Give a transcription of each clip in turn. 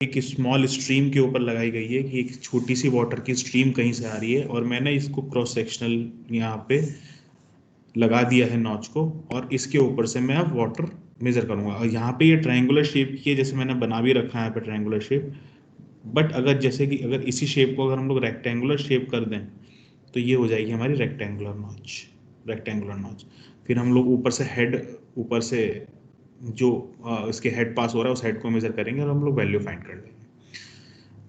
एक small stream के ऊपर लगाई गई है कि एक छोटी सी वाटर की स्ट्रीम कहीं से आ रही है, और मैंने इसको क्रॉस सेक्शनल यहाँ पे लगा दिया है नॉच को, और इसके ऊपर से मैं अब वाटर मेजर करूंगा। और यहाँ पे ये ट्रायंगुलर शेप की है, जैसे मैंने बना भी रखा है यहाँ पे ट्रायंगुलर शेप। बट अगर जैसे कि अगर इसी शेप को अगर हम लोग रेक्टेंगुलर शेप कर दें तो ये हो जाएगी हमारी रेक्टेंगुलर नॉच। Rectangular notch. फिर हम लोग ऊपर से जो इसके हेड पास हो रहा है उस हेड को मेजर करेंगे और हम लोग वैल्यू फाइंड कर लेंगे।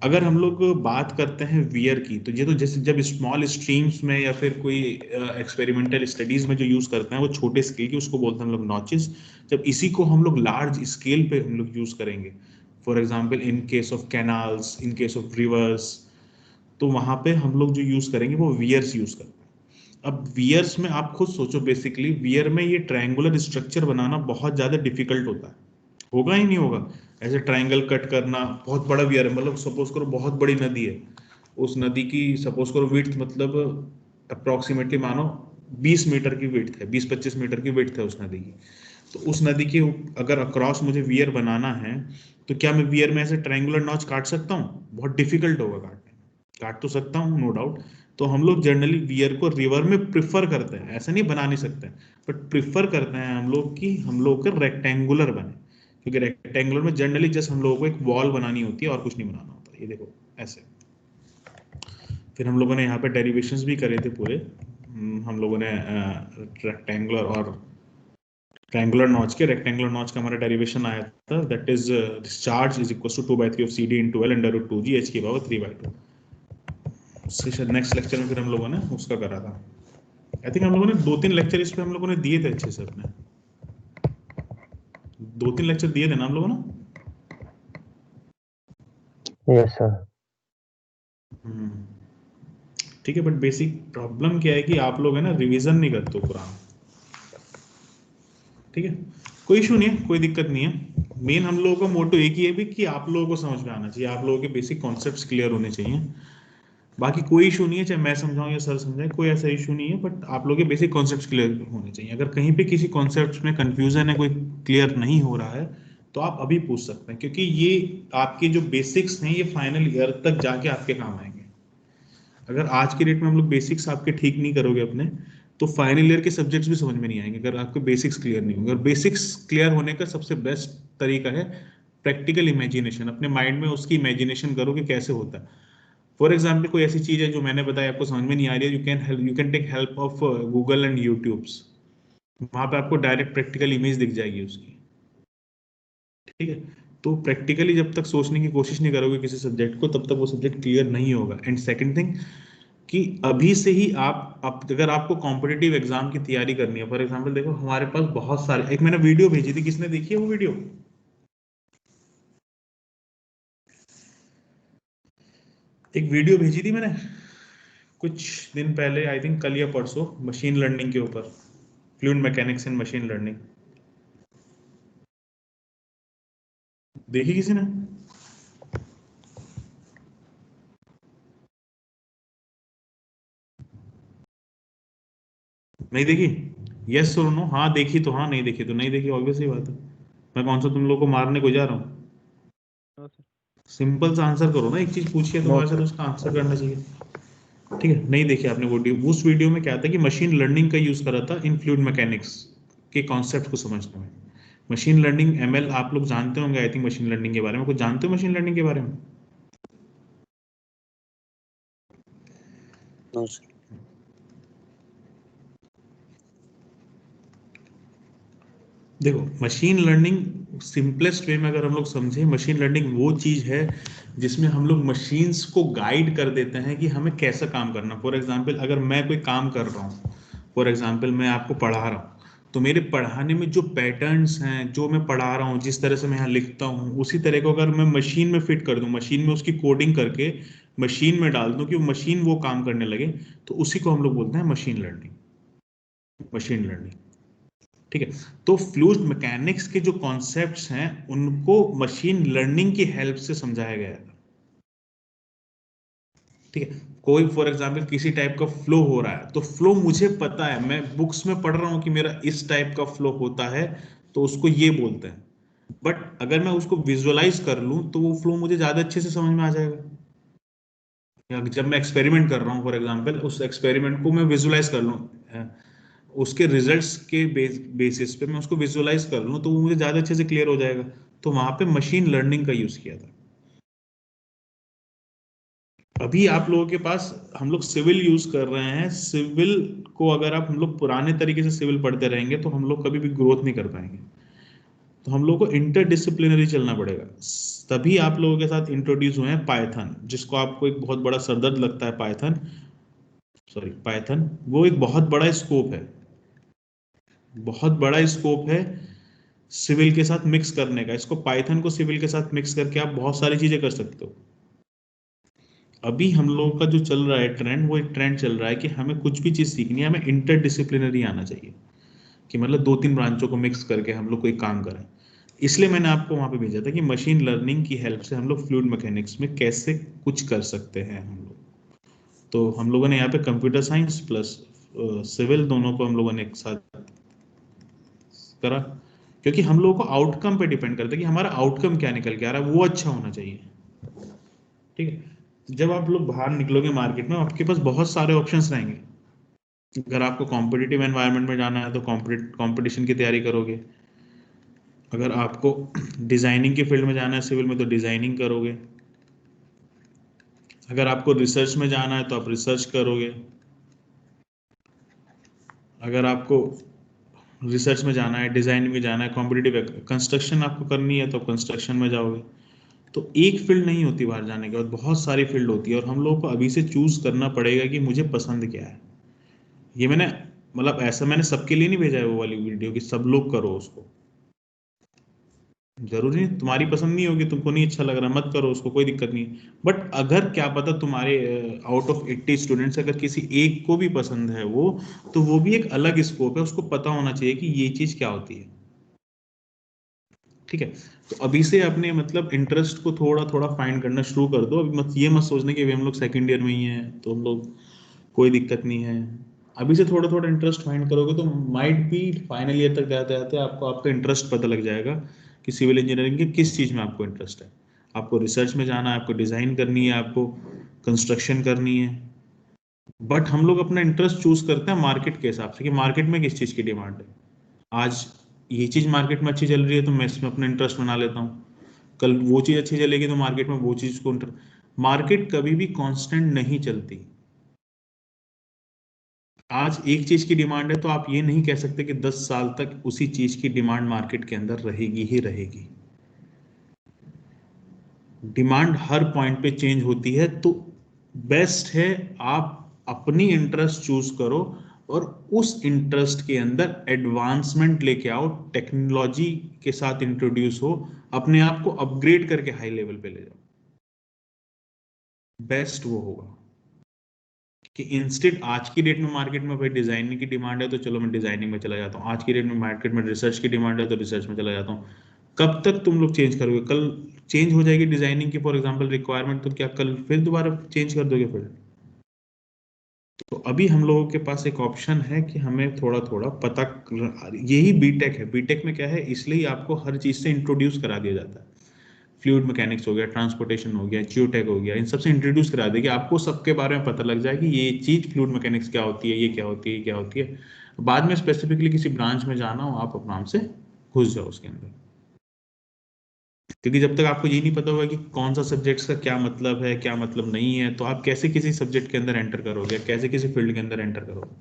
अगर हम लोग बात करते हैं वियर की, तो ये तो जैसे जब स्मॉल स्ट्रीम्स में या फिर कोई एक्सपेरिमेंटल स्टडीज में जो यूज करते हैं वो छोटे स्केल की, उसको बोलते हैं हम लोग नॉचेस। जब इसी को हम लोग लार्ज स्केल पे हम लोग यूज करेंगे, for example in case of canals, in case of reverse, तो वहां पे हम लोग जो यूज करेंगे वो वियर्स यूज करते हैं। अब वियर्स में आप खुद सोचो, बेसिकली वियर में ये ट्रायंगुलर स्ट्रक्चर बनाना बहुत ज्यादा डिफिकल्ट होता है। होगा ही नहीं होगा। ऐसे ट्रायंगल कट करना बहुत बड़ा वियर है, मतलब सपोज करो बहुत बड़ी नदी है, उस नदी की सपोज करो विड्थ मतलब अप्रोक्सीमेटली मानो 20 मीटर की विड्थ है, 20-25 मीटर की विड्थ है उस नदी की। तो उस नदी की अगर अक्रॉस मुझे वियर बनाना है, तो क्या मैं वियर में ऐसे ट्रायंगुलर नॉच काट सकता हूँ? बहुत डिफिकल्ट होगा काटने। काट तो सकता हूँ नो डाउट। तो हम लोग जनरली वियर को रिवर में प्रिफर करते हैं, ऐसा नहीं बना नहीं सकते, बट प्रिफर करते हैं हम लोग कि हम लोग का रेक्टेंगुलर बने, क्योंकि रेक्टेंगुलर में जनरली जस्ट हम लोगों को एक वॉल बनानी होती है और कुछ नहीं बनाना होता। ये देखो ऐसे। फिर हम लोगों ने यहाँ पे डेरिवेशंस भी करे थे पूरे। हम लोगों ने रेक्टेंगुलर और ट्रायंगुलर नॉच के, रेक्टेंगुलर नॉच का हमारा डेरिवेशन आया था, that is discharge is equal to 2/3 of CD into L under root 2G H की पावर 3/2। उससे शायद नेक्स्ट लेक्चर में फिर हम लोगों ने उसका करा था। आई थिंक हम लोगों ने 2-3 लेक्चर इस पे हम लोगों ने दिए थे अच्छे से, अपने 2-3 लेक्चर दिए थे ना हम लोगों ने। Yes sir. ठीक है, बट बेसिक प्रॉब्लम क्या है कि आप लोग है ना रिवीजन नहीं करते हो पुराना। ठीक है, कोई इशू नहीं है, कोई दिक्कत नहीं है। मेन हम लोगों का मोटो एक ही है भी कि आप लोगों को समझ में आना चाहिए, आप लोगों के बेसिक कॉन्सेप्ट्स क्लियर होने चाहिए। बाकी कोई इशू नहीं है, चाहे मैं समझाऊं या सर समझाएं, कोई ऐसा इशू नहीं है, बट आप लोगों के बेसिक कॉन्सेप्ट्स क्लियर होने चाहिए। अगर कहीं पे किसी कॉन्सेप्ट्स में कंफ्यूजन है, कोई क्लियर नहीं हो रहा है, तो आप अभी पूछ सकते हैं, क्योंकि ये आपके जो बेसिक्स हैं ये फाइनल ईयर तक जाके आपके काम आएंगे। अगर आज के डेट में हम लोग बेसिक्स आपके ठीक नहीं करोगे अपने, तो फाइनल ईयर के सब्जेक्ट्स भी समझ में नहीं आएंगे, अगर आपके बेसिक्स क्लियर नहीं होंगे। और बेसिक्स क्लियर होने का सबसे बेस्ट तरीका है प्रैक्टिकल इमेजिनेशन। अपने माइंड में उसकी इमेजिनेशन करो कि कैसे होता है। फॉर एग्जाम्पल कोई ऐसी चीज है जो मैंने बताया आपको समझ में नहीं आ रही है, you can take help of Google and YouTubes. वहां पे आपको डायरेक्ट प्रैक्टिकल इमेज दिख जाएगी उसकी। ठीक है, तो प्रैक्टिकली जब तक सोचने की कोशिश नहीं करोगे किसी सब्जेक्ट को, तब तक वो सब्जेक्ट क्लियर नहीं होगा। एंड सेकंड थिंग कि अभी से ही आप अगर आपको कॉम्पिटिटिव एग्जाम की तैयारी करनी है, फॉर एग्जाम्पल देखो हमारे पास बहुत सारे, एक मैंने वीडियो भेजी थी, किसने देखी है वो वीडियो? एक वीडियो भेजी थी मैंने कुछ दिन पहले, आई थिंक कल या परसों, मशीन लर्निंग के ऊपर, fluid mechanics and machine learning. देखी किसी ने? नहीं देखी? यस और नो, हाँ देखी तो हाँ, नहीं देखी तो नहीं देखी, ऑब्वियस ही बात है। मैं कौन सा तुम लोग को मारने को जा रहा हूँ? No sir. सिंपल सा आंसर करो ना, एक चीज पूछिए नो तुम्हारे साथ सर। उसका आंसर करना चाहिए। ठीक है, नहीं देखी आपने वीडियो? उस वीडियो में क्या था कि मशीन लर्निंग का यूज करा था इन फ्लूइड मैकेनिक्स के कॉन्सेप्ट को समझने में। मशीन लर्निंग ML आप लोग जानते होंगे आई थिंक, मशीन लर्निंग के बारे में कुछ जानते हो? मशीन लर्निंग के बारे में नो सर। देखो, मशीन लर्निंग सिंपलेस्ट वे में अगर हम लोग समझे, मशीन लर्निंग वो चीज है जिसमें हम लोग मशीन्स को गाइड कर देते हैं कि हमें कैसा काम करना। फॉर एग्जांपल अगर मैं कोई काम कर रहा हूँ, फॉर एग्जांपल मैं आपको पढ़ा रहा हूँ, तो मेरे पढ़ाने में जो पैटर्न्स हैं, जो मैं पढ़ा रहा हूँ, जिस तरह से मैं यहाँ लिखता हूँ, उसी तरह को अगर मैं मशीन में फिट कर दूं, मशीन में उसकी कोडिंग करके मशीन में डाल दूं कि वो मशीन वो काम करने लगे, तो उसी को हम लोग बोलते हैं मशीन लर्निंग। Machine learning. ठीक है, तो फ्लूइड मैकेनिक्स के जो कॉन्सेप्ट्स हैं उनको मशीन लर्निंग की हेल्प से समझाया गया है। ठीक है, कोई फॉर एग्जांपल किसी टाइप का फ्लो हो रहा है, तो फ्लो मुझे पता है, मैं बुक्स में पढ़ रहा हूं कि मेरा इस टाइप का फ्लो होता है, तो उसको ये बोलते हैं। बट अगर मैं उसको विजुअलाइज कर लूँ तो वो फ्लो मुझे ज्यादा अच्छे से समझ में आ जाएगा। या जब मैं एक्सपेरिमेंट कर रहा हूँ फॉर एग्जाम्पल, उस एक्सपेरिमेंट को मैं विजुअलाइज कर लूँ, उसके रिजल्ट्स के बेसिस पे मैं उसको विजुअलाइज कर लूँ तो वो मुझे ज्यादा अच्छे से क्लियर हो जाएगा। तो वहां पे मशीन लर्निंग का यूज किया था। अभी आप लोगों के पास, हम लोग सिविल यूज कर रहे हैं, सिविल को अगर आप, हम लोग पुराने तरीके से सिविल पढ़ते रहेंगे तो हम लोग कभी भी ग्रोथ नहीं कर पाएंगे। तो हम लोग को इंटरडिसिप्लिनरी चलना पड़ेगा। तभी आप लोगों के साथ इंट्रोड्यूस हुए हैं पाइथन, जिसको आपको एक बहुत बड़ा सरदर्द लगता है। पाइथन, सॉरी पाइथन, वो एक बहुत बड़ा स्कोप है, बहुत बड़ा स्कोप है सिविल के साथ मिक्स करने का। इसको, पाइथन को सिविल के साथ मिक्स करके आप बहुत सारी चीजें कर सकते हो। अभी हम लोगों का जो चल रहा है ट्रेंड, वो एक ट्रेंड चल रहा है कि हमें कुछ भी चीज सीखनी है, हमें इंटरडिसिप्लिनरी आना चाहिए, कि मतलब दो तीन ब्रांचों को मिक्स करके हम लोग कोई काम करें। इसलिए मैंने आपको वहां पे भेजा था कि मशीन लर्निंग की हेल्प से हम लोग फ्लूइड मैकेनिक्स में कैसे कुछ कर सकते हैं हम लोग। तो हम लोगों ने यहाँ पे कंप्यूटर साइंस प्लस सिविल दोनों को हम लोगों ने एक साथ करा, क्योंकि हम लोगों को आउटकम पे डिपेंड करता है कि हमारा आउटकम क्या निकल के आ रहा है, वो अच्छा होना चाहिए। ठीक है, जब आप लोग बाहर निकलोगे मार्केट में, आपके पास बहुत सारे ऑप्शंस रहेंगे। अगर आपको कॉम्पिटिटिव एनवायरनमेंट में जाना है तो कॉम्पिटिशन की तैयारी करोगे। अगर आपको डिजाइनिंग के फील्ड में जाना है सिविल में, तो डिजाइनिंग करोगे। अगर आपको रिसर्च में जाना है तो आप रिसर्च करोगे। अगर आपको रिसर्च में जाना है, डिजाइनिंग में जाना है, कॉम्पिटिटिव कंस्ट्रक्शन आपको करनी है तो कंस्ट्रक्शन में जाओगे। तो एक फील्ड नहीं होती बाहर जाने के बाद, बहुत सारी फील्ड होती है, और हम लोगों को अभी से चूज करना पड़ेगा कि मुझे पसंद क्या है। ये मैंने, मतलब ऐसा मैंने सबके लिए नहीं भेजा है वो वाली वीडियो कि सब लोग करो उसको। जरूरी नहीं, तुम्हारी पसंद नहीं होगी, तुमको नहीं अच्छा लग रहा, मत करो उसको, कोई दिक्कत नहीं है। बट अगर क्या पता तुम्हारे आउट ऑफ 80 स्टूडेंट्स अगर किसी एक को भी पसंद है वो, तो वो भी एक अलग स्कोप है, उसको पता होना चाहिए कि ये चीज क्या होती है। ठीक है, तो अभी से अपने मतलब इंटरेस्ट को थोड़ा थोड़ा फाइंड करना शुरू कर दो। अभी मत ये मत सोचने कि अभी हम लोग सेकंड ईयर में ही हैं तो हम लोग, कोई दिक्कत नहीं है। अभी से थोड़ा थोड़ा इंटरेस्ट फाइंड करोगे तो माइट भी फाइनल ईयर तक जाते जाते आपको आपका इंटरेस्ट पता लग जाएगा कि सिविल इंजीनियरिंग के किस चीज़ में आपको इंटरेस्ट है। आपको रिसर्च में जाना है, आपको डिज़ाइन करनी है, आपको कंस्ट्रक्शन करनी है। बट हम लोग अपना इंटरेस्ट चूज करते हैं मार्केट के हिसाब से कि मार्केट में किस चीज़ की डिमांड है। आज ये चीज़ मार्केट में अच्छी चल रही है तो मैं इसमें अपना इंटरेस्ट बना लेता हूँ। कल वो चीज़ अच्छी चलेगी तो मार्केट में वो चीज़ को मार्केट कभी भी कांस्टेंट नहीं चलती। आज एक चीज की डिमांड है तो आप ये नहीं कह सकते कि 10 साल तक उसी चीज की डिमांड मार्केट के अंदर रहेगी ही रहेगी। डिमांड हर पॉइंट पे चेंज होती है। तो बेस्ट है आप अपनी इंटरेस्ट चूज करो और उस इंटरेस्ट के अंदर एडवांसमेंट लेके आओ, टेक्नोलॉजी के साथ इंट्रोड्यूस हो, अपने आप को अपग्रेड करके हाई लेवल पे ले जाओ। बेस्ट वो होगा कि इंस्टेड आज की डेट में मार्केट में भाई डिजाइनिंग की डिमांड है तो चलो मैं डिजाइनिंग में चला जाता हूँ, आज की डेट में मार्केट में रिसर्च की डिमांड है तो रिसर्च में चला जाता हूँ। कब तक तुम लोग चेंज करोगे? कल चेंज हो जाएगी डिजाइनिंग की फॉर एग्जांपल रिक्वायरमेंट, तो क्या कल फिर दोबारा चेंज कर दोगे फिर? तो अभी हम लोगों के पास एक ऑप्शन है कि हमें थोड़ा थोड़ा पता, यही बीटेक है। बीटेक में क्या है, इसलिए आपको हर चीज से इंट्रोड्यूस करा दिया जाता है। फ्लूइड मैकेनिक्स हो गया, ट्रांसपोर्टेशन हो गया, जियोटेक हो गया, इन सबसे इंट्रोड्यूस करा देगी, आपको सबके बारे में पता लग जाए कि ये चीज फ्लूइड मैकेनिक्स क्या होती है, ये क्या होती है, ये क्या होती है। बाद में स्पेसिफिकली किसी ब्रांच में जाना हो, आप आराम से घुस जाओ उसके अंदर। क्योंकि जब तक आपको ये नहीं पता होगा कि कौन सा सब्जेक्ट्स का क्या मतलब है, क्या मतलब नहीं है, तो आप कैसे किसी सब्जेक्ट के अंदर एंटर करोगे, कैसे किसी फील्ड के अंदर एंटर करोगे।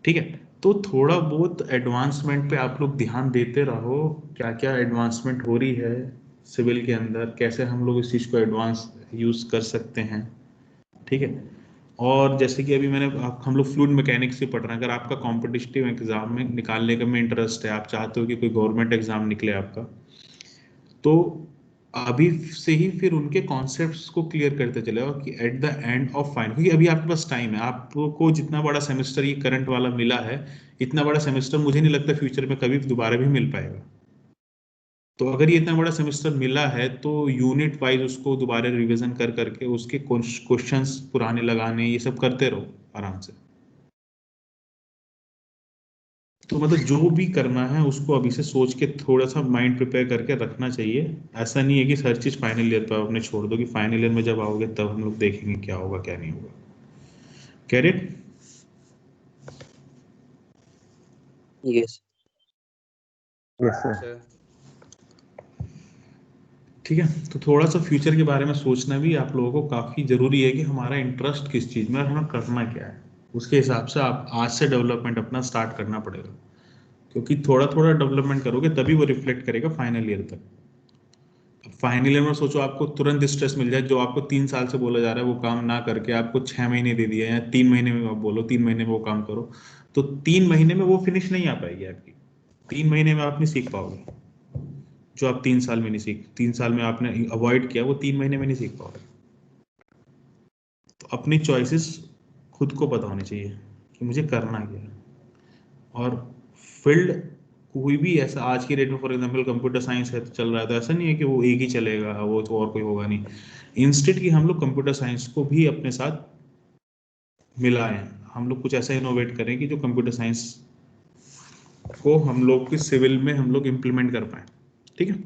ठीक है, तो थोड़ा बहुत एडवांसमेंट पे आप लोग ध्यान देते रहो, क्या क्या एडवांसमेंट हो रही है सिविल के अंदर, कैसे हम लोग इस चीज़ को एडवांस यूज कर सकते हैं। ठीक है, और जैसे कि अभी मैंने हम लोग फ्लूइड मैकेनिक्स से पढ़ रहे हैं। अगर आपका कॉम्पिटिटिव एग्जाम में निकालने का में इंटरेस्ट है, आप चाहते हो कि कोई गवर्नमेंट एग्जाम निकले आपका, तो अभी से ही फिर उनके कॉन्सेप्ट्स को क्लियर करते चले जाओ कि at the end of final, क्योंकि अभी आपके पास टाइम है। आपको जितना बड़ा सेमेस्टर ये करंट वाला मिला है, इतना बड़ा सेमेस्टर मुझे नहीं लगता फ्यूचर में कभी दोबारा भी मिल पाएगा। तो अगर ये इतना बड़ा सेमेस्टर मिला है तो यूनिट वाइज उसको दोबारा रिवीजन कर करके उसके क्वेश्चंस पुराने लगाने, ये सब करते रहो आराम से। तो मतलब जो भी करना है उसको अभी से सोच के थोड़ा सा माइंड प्रिपेयर करके रखना चाहिए। ऐसा नहीं है कि हर चीज फाइनल ईयर पर आपने छोड़ दो कि फाइनल ईयर में जब आओगे तब हम लोग देखेंगे क्या होगा क्या नहीं होगा। कैट इट। Yes yes sir. सर। ठीक है, तो थोड़ा सा फ्यूचर के बारे में सोचना भी आप लोगों को काफी जरूरी है कि हमारा इंटरेस्ट किस चीज में और हमें करना क्या है। उसके हिसाब से आप आज से डेवलपमेंट अपना स्टार्ट करना पड़ेगा, क्योंकि थोड़ा थोड़ा डेवलपमेंट करोगे तभी वो रिफ्लेक्ट करेगा फाइनल ईयर तक। फाइनल ईयर में सोचो आपको तुरंत स्ट्रेस मिल जाए, जो आपको 3 साल से बोला जा रहा है वो काम ना करके आपको 6 महीने दे दिया, या 3 महीने में आप बोलो 3 महीने में वो काम करो, तो 3 महीने में वो फिनिश नहीं आ पाएगी आपकी। 3 महीने में आप नहीं सीख पाओगे जो आप 3 साल में नहीं सीख, 3 साल में आपने अवॉइड किया वो 3 महीने में नहीं सीख पाओगे। तो अपनी चॉइसेस खुद को पता होनी चाहिए कि मुझे करना क्या है। और फील्ड कोई भी ऐसा आज की डेट में, फॉर एग्जांपल कंप्यूटर साइंस है तो चल रहा है, तो ऐसा नहीं है कि वो एक ही चलेगा, वो तो और कोई होगा नहीं। इंस्टेड कि हम लोग कंप्यूटर साइंस को भी अपने साथ मिलाएं, हम लोग कुछ ऐसा इनोवेट करें कि जो कंप्यूटर साइंस को हम लोग की सिविल में हम लोग इम्प्लीमेंट कर पाए। ठीक है,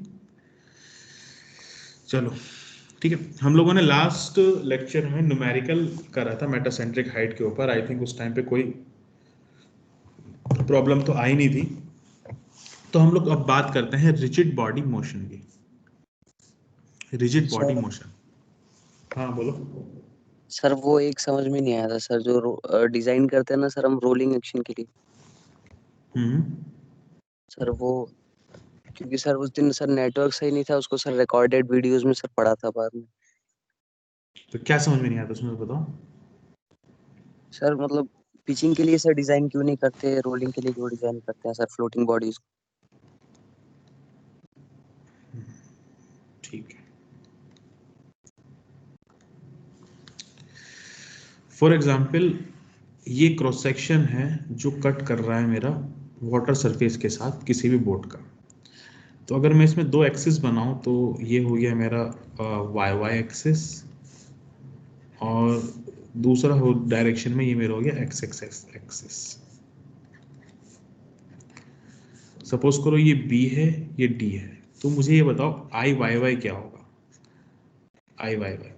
चलो ठीक है। हम लोगों ने लास्ट लेक्चर में न्यूमेरिकल करा था मेटासेंट्रिक हाइट के ऊपर। आई थिंक उस टाइम पे कोई प्रॉब्लम तो आई नहीं थी। तो हम लोग अब बात करते हैं रिजिड बॉडी मोशन की। रिजिड बॉडी सर मोशन, हाँ बोलो। सर वो एक समझ में नहीं आया था सर, जो डिजाइन करते हैं ना सर हम रोलिंग एक्शन के लिए। हम्म, सर वो क्योंकि सर उस दिन सर नेटवर्क सही नहीं था, उसको सर रिकॉर्डेड वीडियोस में सर पढ़ा था बाद में। तो क्या समझ में नहीं आता उसमें बताओ। सर मतलब पिचिंग के लिए सर डिजाइन क्यों नहीं करते, रोलिंग के लिए क्यों डिजाइन करते हैं सर फ्लोटिंग बॉडीज। ठीक है, फॉर एग्जाम्पल ये क्रॉस सेक्शन है जो कट कर रहा है मेरा वाटर सरफेस के साथ किसी भी बोट का। तो अगर मैं इसमें दो एक्सिस बनाऊं तो ये हो गया मेरा वाई वाई एक्सिस, और दूसरा हो डायरेक्शन में ये मेरा हो गया एक्स एक्स एक्सिस। सपोज करो ये बी है ये डी है, तो मुझे ये बताओ आई वाई वाई क्या होगा। I Y Y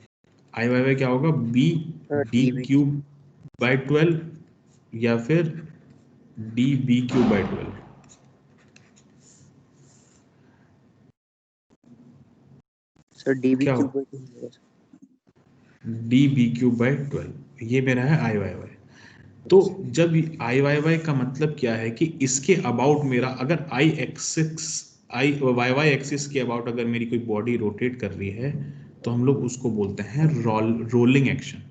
I Y Y क्या होगा, B D TV cube by 12 या फिर D B cube by 12। Sir DB क्या क्यूब हो, होगा sir. D B cube by 12, ये मेरा है आई वाई वाई। तो जब आई वाई वाई का मतलब क्या है कि इसके अबाउट मेरा अगर आई एक्सिस आई वाई वाई एक्सिस के अबाउट अगर मेरी कोई बॉडी रोटेट कर रही है तो हम लोग उसको बोलते हैं रोलिंग एक्शन।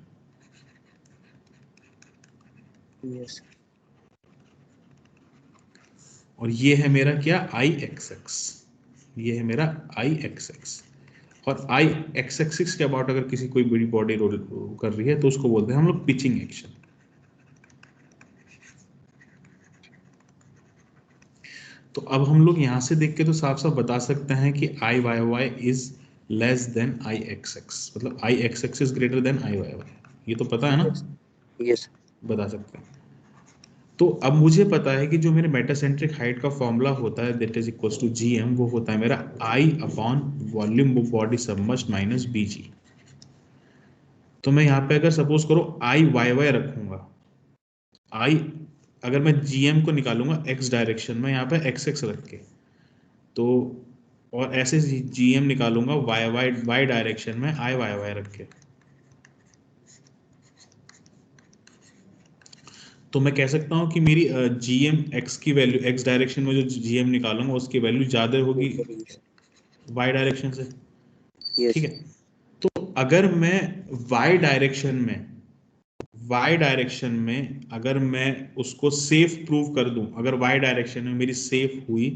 यस और ये है मेरा क्या, आई एक्स एक्स, ये है मेरा आई एक्स एक्स। और आई एक्स एक्सिस के अबाउट अगर किसी कोई बड़ी बॉडी रोल कर रही है तो उसको बोलते हैं हम लोग पिचिंग एक्शन। तो अब हम लोग यहाँ से देख के तो साफ साफ बता सकते हैं कि I Y Y is less than I X X, मतलब I X X is greater than I Y Y. ये तो पता है ना, यस यस बता सकते हैं। तो अब मुझे पता है कि जो मेरे मेटासेंट्रिक हाइट का फॉर्मूला होता है that is equal to G M, वो होता है मेरा I upon volume of body submerged minus B G. तो मैं यहाँ पे अगर सपोज करो आई वाई वाई रखूंगा, आई अगर मैं जी एम को निकालूंगा एक्स डायरेक्शन में यहाँ पे एक्स एक्स रख के, तो और ऐसे जी एम निकालूंगा वाई वाई वाई डायरेक्शन में आई वाई वाई रख के, तो मैं कह सकता हूँ कि मेरी जी एम एक्स की वैल्यू, एक्स डायरेक्शन में जो जी एम निकालूंगा उसकी वैल्यू ज़्यादा होगी वाई डायरेक्शन से। ठीक यस है, तो अगर मैं वाई डायरेक्शन में अगर मैं उसको सेफ प्रूव कर दूं, अगर वाई डायरेक्शन में मेरी सेफ हुई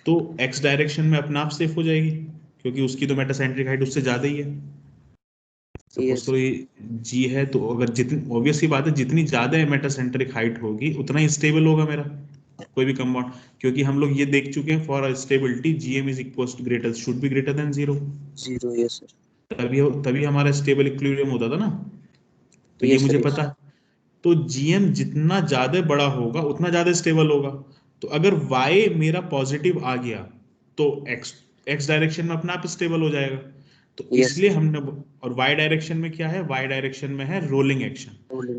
तो एक्स डायरेक्शन में अपने आप सेफ हो जाएगी, क्योंकि उसकी तो मेटासेंट्रिक हाइट उससे ज़्यादा ही है। सपोज यस करो ये जी है, तो अगर जितनी ऑब्वियस सी बात है जितनी ज्यादा मेटासेंट्रिक हाइट होगी उतना ही स्टेबल होगा मेरा कोई भी कंपाउंड, क्योंकि हम लोग ये देख चुके हैं for stability GM is equal to greater should be greater than 0। Zero yes sir तभी तभी हमारा स्टेबल इक्विलिब्रियम होता था ना। तो ये यस मुझे सर पता है। तो जीएम जितना ज्यादा बड़ा होगा उतना ज्यादा स्टेबल होगा। तो अगर वाई मेरा पॉजिटिव आ गया तो एक्स डायरेक्शन में अपने आप स्टेबल हो जाएगा। तो यस इसलिए हमने, और वाई डायरेक्शन में क्या है, वाई डायरेक्शन में है रोलिंग एक्शन।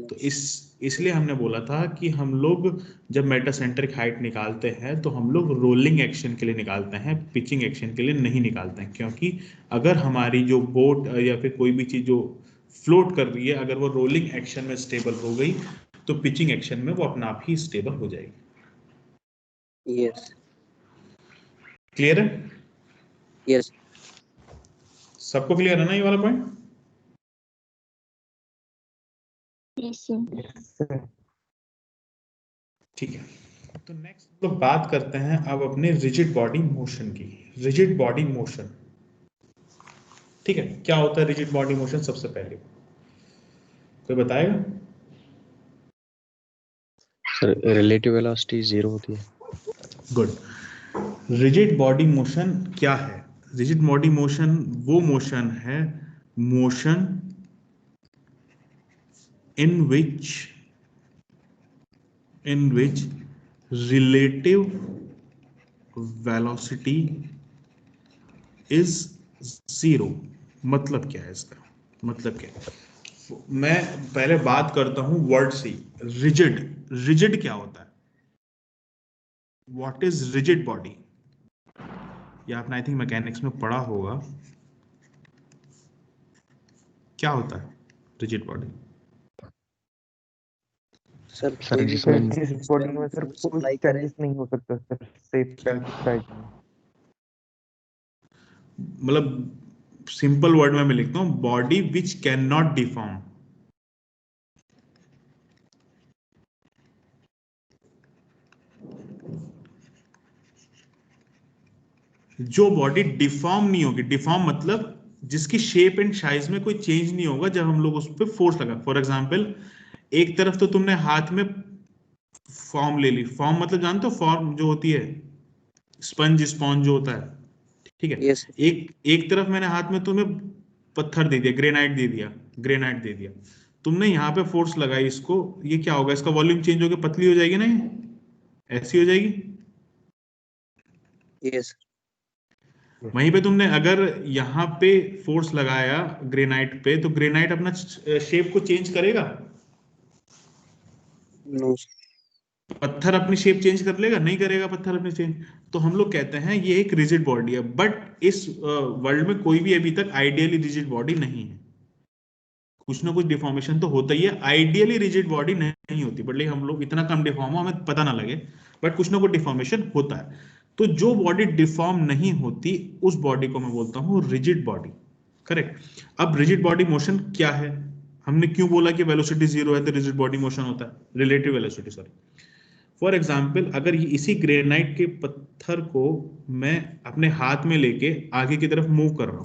तो इसलिए हमने बोला था कि हम लोग जब मेटासेंट्रिक हाइट निकालते हैं तो हम लोग रोलिंग एक्शन के लिए निकालते हैं, पिचिंग एक्शन के लिए नहीं निकालते हैं। क्योंकि अगर हमारी जो बोट या फिर कोई भी चीज जो फ्लोट कर रही है, अगर वो रोलिंग एक्शन में स्टेबल हो गई तो पिचिंग एक्शन में वो अपना आप ही स्टेबल हो जाएगी। यस क्लियर है? यस सबको क्लियर है ना ये वाला point? Yes, sir. Yes, sir. ठीक है, तो नेक्स्ट लोग बात करते हैं अब अपने रिजिड बॉडी मोशन की। रिजिड बॉडी मोशन, ठीक है, क्या होता है रिजिड बॉडी मोशन? सबसे पहले कोई बताएगा? सर रिलेटिव वेलोसिटी 0 होती है। गुड। रिजिड बॉडी मोशन क्या है? रिजिड बॉडी मोशन वो मोशन है, motion in which relative velocity is zero। मतलब क्या है इसका? मतलब क्या है? मैं पहले बात करता हूं वर्ड से। रिजिड, रिजिड क्या होता है? What is rigid body? या आपने आई थिंक मैकेनिक्स में पढ़ा होगा, क्या होता है रिजिड बॉडी? सर सर कोई भी जिसमें जिस बॉडी में सर कोई सप्लाई करे। चेंजेस नहीं हो सकता सर, सेफ साइड में। मतलब सिंपल वर्ड में मैं लिखता हूं, body which can not deform. जो बॉडी डिफॉर्म नहीं होगी, डिफॉर्म मतलब जिसकी शेप एंड साइज में कोई चेंज नहीं होगा जब हम लोग उस पर फोर्स लगा। फॉर एग्जांपल, एक तरफ तो तुमने हाथ में फॉर्म ले ली, फॉर्म मतलब जानते हो फॉर्म जो होती है, स्पंज स्पॉन्ज जो होता है, ठीक है। यस एक तरफ मैंने हाथ में तुम्हें पत्थर दे दिया, ग्रेनाइट दे दिया, ग्रेनाइट दे दिया, तुमने यहाँ पे फोर्स लगाई इसको, ये क्या होगा? इसका वॉल्यूम चेंज होकर पतली हो जाएगी ना, ये ऐसी हो जाएगी। यस वहीं पे तुमने अगर यहाँ पे फोर्स लगाया ग्रेनाइट पे, तो ग्रेनाइट अपना शेप को चेंज करेगा? नो पत्थर अपनी शेप चेंज कर लेगा? नहीं करेगा पत्थर अपनी चेंज। तो हम लोग कहते हैं ये एक रिजिड बॉडी है। बट इस वर्ल्ड में कोई भी अभी तक आइडियली रिजिड बॉडी नहीं है। कुछ ना कुछ डिफॉर्मेशन तो होता ही है, आइडियली रिजिड बॉडी नहीं होती, बट हम लोग इतना कम डिफॉर्म हो हमें पता ना लगे, बट कुछ ना कुछ डिफॉर्मेशन होता है। तो जो बॉडी डिफॉर्म नहीं होती उस बॉडी को मैं बोलता हूं रिजिड बॉडी। करेक्ट। अब रिजिड बॉडी मोशन क्या है? हमने क्यों बोला कि वेलोसिटी 0 है तो रिजिड बॉडी मोशन होता है? Relative velocity, sorry. For example, अगर इसी ग्रेनाइट के पत्थर को मैं अपने हाथ में लेके आगे की तरफ मूव कर रहा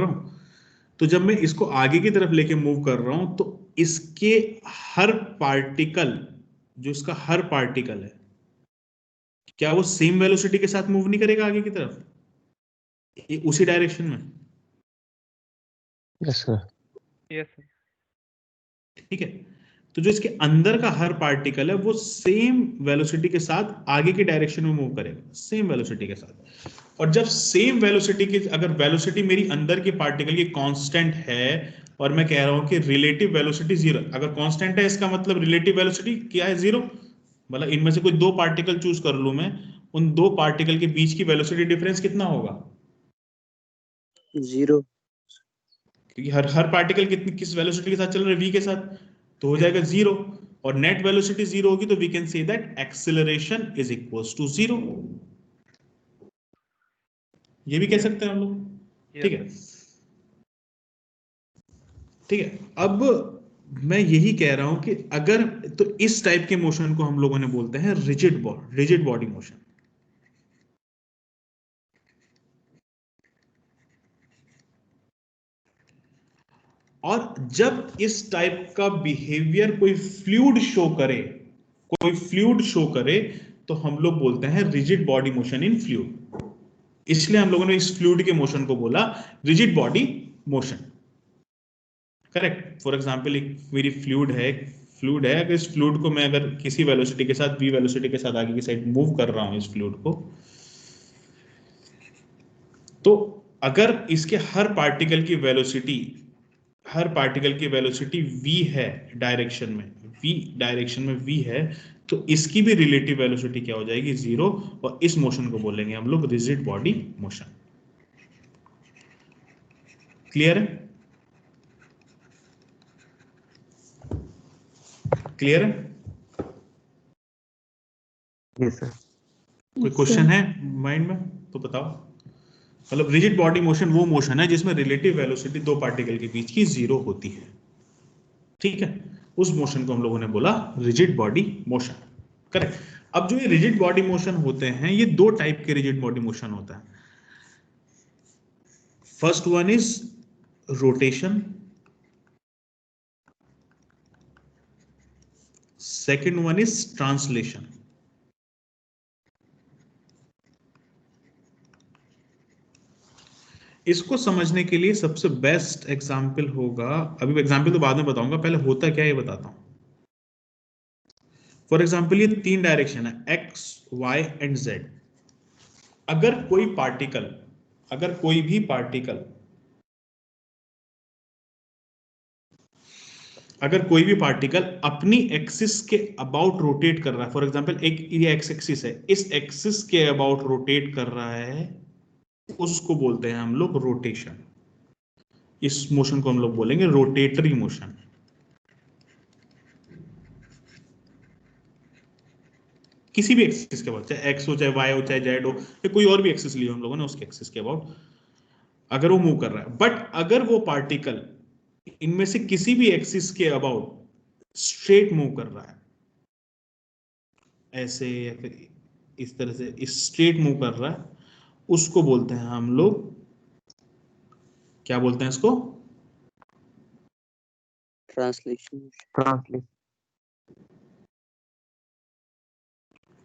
हूं, तो जब मैं इसको आगे की तरफ लेके मूव कर रहा हूं तो इसके हर पार्टिकल, जो इसका हर पार्टिकल है, क्या वो सेम वेलोसिटी के साथ मूव नहीं करेगा आगे की तरफ, उसी डायरेक्शन में? Yes sir. Yes sir. ठीक है। तो जो इसके अंदर का हर पार्टिकल है वो सेम वेलोसिटी के साथ आगे की डायरेक्शन में मूव करेगा, सेम वेलोसिटी के साथ। और जब सेम वेलोसिटी की, अगर वेलोसिटी मेरी अंदर के पार्टिकल की कांस्टेंट है और मैं कह रहा हूं कि रिलेटिव वेलोसिटी 0, अगर कांस्टेंट है इसका मतलब रिलेटिव वेलोसिटी क्या है? 0। मतलब इनमें से कोई दो पार्टिकल चूज कर लूं मैं, उन दो पार्टिकल के बीच की वेलोसिटी डिफरेंस कितना होगा? 0 क्योंकि हर पार्टिकल किस वेलोसिटी के साथ चल रहा है? v के साथ, तो हो जाएगा 0। और नेट वेलोसिटी 0 होगी तो we can say that acceleration is equals to 0। ये भी कह सकते हैं हम लोग, ठीक है। ठीक है, अब मैं यही कह रहा हूं कि अगर, तो इस टाइप के मोशन को हम लोगों ने बोलते हैं रिजिड बॉडी मोशन। और जब इस टाइप का बिहेवियर कोई फ्लूइड शो करे तो हम लोग बोलते हैं rigid body motion in fluid. इसलिए हम लोगों ने इस फ्लूइड के मोशन को बोला rigid body motion. Correct. For example एक मेरी फ्लूइड है, अगर इस फ्लूइड को मैं अगर किसी वेलोसिटी के साथ v वेलोसिटी के साथ आगे की साइड मूव कर रहा हूं इस फ्लूइड को, तो अगर इसके हर पार्टिकल की वेलोसिटी v है डायरेक्शन में v है, तो इसकी भी रिलेटिव वेलोसिटी क्या हो जाएगी, 0। और इस मोशन को बोलेंगे हम लोग रिजिड बॉडी मोशन। क्लियर है? क्लियर है? Yes sir. कोई क्वेश्चन है माइंड में तो बताओ। मतलब रिजिड बॉडी मोशन वो मोशन है जिसमें रिलेटिव वेलोसिटी दो पार्टिकल के बीच की 0 होती है, ठीक है? उस मोशन को हम लोगों ने बोला रिजिड बॉडी मोशन। करेक्ट। अब जो ये रिजिड बॉडी मोशन होते हैं, ये दो टाइप के रिजिड बॉडी मोशन होता है। First one is rotation, second one is translation. इसको समझने के लिए सबसे बेस्ट एग्जाम्पल होगा, अभी एग्जाम्पल तो बाद में बताऊंगा, पहले होता क्या है ये बताता हूं। फॉर एग्जाम्पल ये तीन डायरेक्शन है x, y एंड z। अगर कोई भी पार्टिकल अपनी एक्सिस के अबाउट रोटेट कर रहा है, फॉर एग्जाम्पल एक ये एक्स एक्सिस है, इस एक्सिस के अबाउट रोटेट कर रहा है, उसको बोलते हैं हम लोग रोटेशन। इस मोशन को हम लोग बोलेंगे रोटेटरी मोशन। किसी भी एक्सिस के अबाउट, चाहे एक्स हो, चाहे वाई हो, चाहे जेड हो, या कोई और भी एक्सिस लिया हम लोगों ने, उसके एक्सिस के अबाउट अगर वो मूव कर रहा है। बट अगर वो पार्टिकल इनमें से किसी भी एक्सिस के अबाउट स्ट्रेट मूव कर रहा है, ऐसे या फिर इस तरह से स्ट्रेट मूव कर रहा है, उसको बोलते हैं हम लोग, क्या बोलते हैं इसको?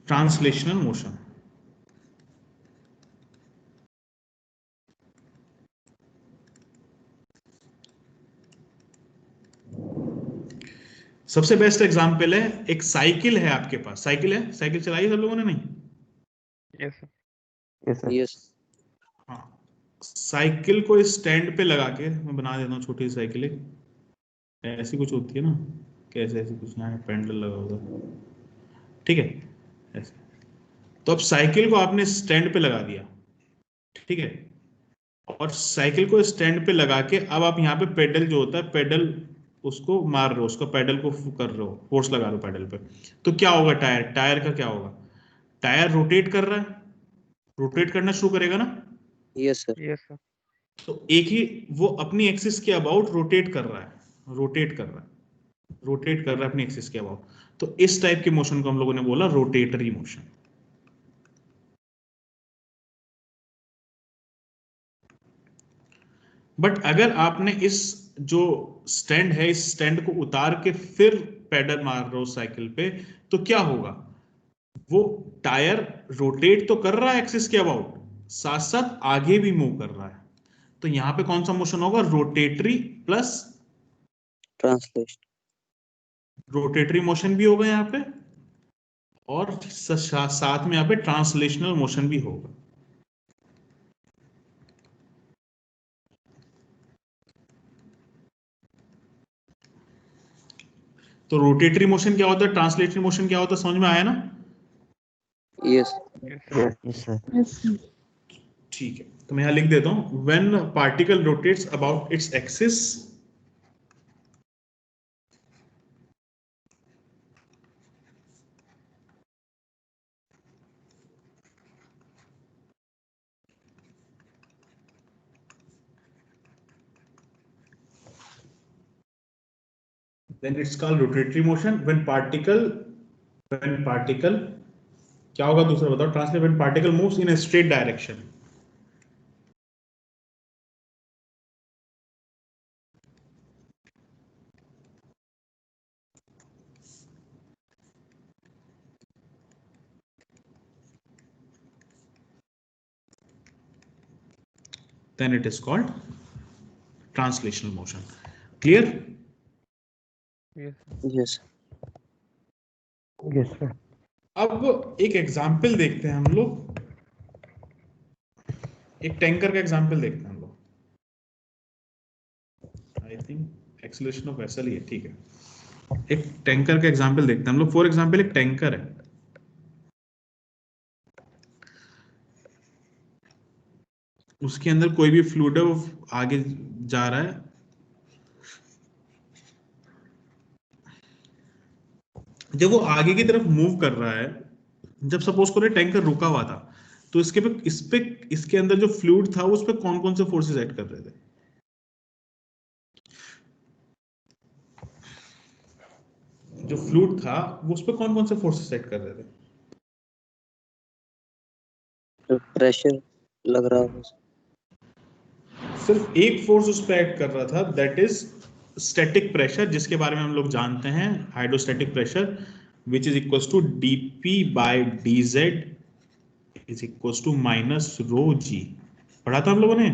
Translational motion. सबसे बेस्ट एग्जांपल है, एक साइकिल है आपके पास, साइकिल चलाई है सब लोगों ने? नहीं? Yes sir. Yes sir. Yes. हाँ, साइकिल को स्टैंड पे लगा के मैं बना देता हूँ, छोटी साइकिल ऐसी कुछ होती है ना, कैसे ऐसी कुछ, यहाँ पेंडल लगा होगा, ठीक है ऐसे। तो अब साइकिल को आपने स्टैंड पे लगा दिया, ठीक है, और साइकिल को स्टैंड पे लगा के अब आप यहाँ पे पेडल जो होता है, पेडल उसको मार रहे हो, उसको पेडल को कर रहे हो, फोर्स लगा रहे हो पेडल पे, तो क्या होगा? टायर का क्या होगा? टायर रोटेट कर रहा है, रोटेट करना शुरू करेगा ना। Yes sir. Yes sir. तो एक ही वो अपनी एक्सिस के अबाउट रोटेट कर रहा है, अपनी एक्सिस के अबाउट। तो इस टाइप के मोशन को हम लोगों ने बोला रोटेटरी मोशन। बट अगर आपने इस जो स्टैंड है, इस स्टैंड को उतार के फिर पेडल मार रहे हो साइकिल पे, तो क्या होगा? वो टायर रोटेट तो कर रहा है एक्सिस के अबाउट, साथ साथ आगे भी मूव कर रहा है। तो यहां पे कौन सा मोशन होगा? Rotatory plus translation. Rotatory motion भी होगा यहाँ पे, और साथ में यहाँ पे ट्रांसलेशनल मोशन भी होगा। तो रोटेटरी मोशन क्या होता है, ट्रांसलेटरी मोशन क्या होता है, समझ में आया ना? यस। Yes sir. ठीक है, तो मैं यहां लिख देता हूं, when particle rotates about its axis, then it's called rotatory motion. When particle क्या होगा दूसरा बताओ? Translate, when particle moves in a straight direction, then it is called translational motion. Clear? Yes yes sir. अब एक example देखते हैं हम लोग, एक टैंकर का एग्जाम्पल देखते हैं हम लोग। I think acceleration of vessel ही है, ठीक है। एक टैंकर का एग्जाम्पल देखते हैं हम लोग। फॉर एग्जाम्पल एक टैंकर है, उसके अंदर कोई भी फ्लूइड है, वो आगे जा रहा है। जब वो आगे की तरफ मूव कर रहा है, जब सपोज करो टैंकर रुका हुआ था, तो इसके अंदर जो फ्लूइड था उस पर कौन कौन से फोर्सेस एक्ट कर रहे थे? जो फ्लूइड था वो उस पर कौन कौन से फोर्सेस एक्ट कर रहे थे? प्रेशर लग रहा होगा। सिर्फ एक फोर्स उस पर एक्ट कर रहा था, दैट इज स्टैटिक प्रेशर, जिसके बारे में हम लोग जानते हैं hydrostatic pressure, which is equal to dp by dz is equal to minus rho G. पढ़ा था हम लोगों ने।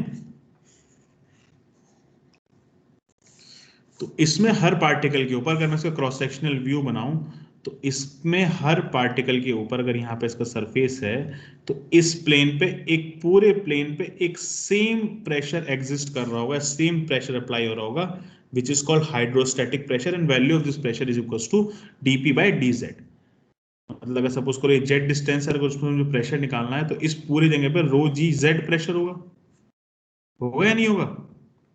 तो इसमें हर पार्टिकल के ऊपर, अगर मैं इसका क्रॉस सेक्शनल व्यू बनाऊं, तो इसमें हर पार्टिकल के ऊपर, अगर यहाँ पे इसका सरफेस है, तो इस प्लेन पे, एक पूरे प्लेन पे एक सेम प्रेशर एग्जिस्ट कर रहा होगा, सेम प्रेशर अप्लाई हो रहा होगा, which is called hydrostatic pressure, and value of this pressure is equal to dp by dz। मतलब अगर सपोज करो ये जेड डिस्टेंस है, अगर उसमें मुझे प्रेशर निकालना है, तो इस पूरी जगह पे रो जी जेड प्रेशर होगा। होगा या नहीं होगा?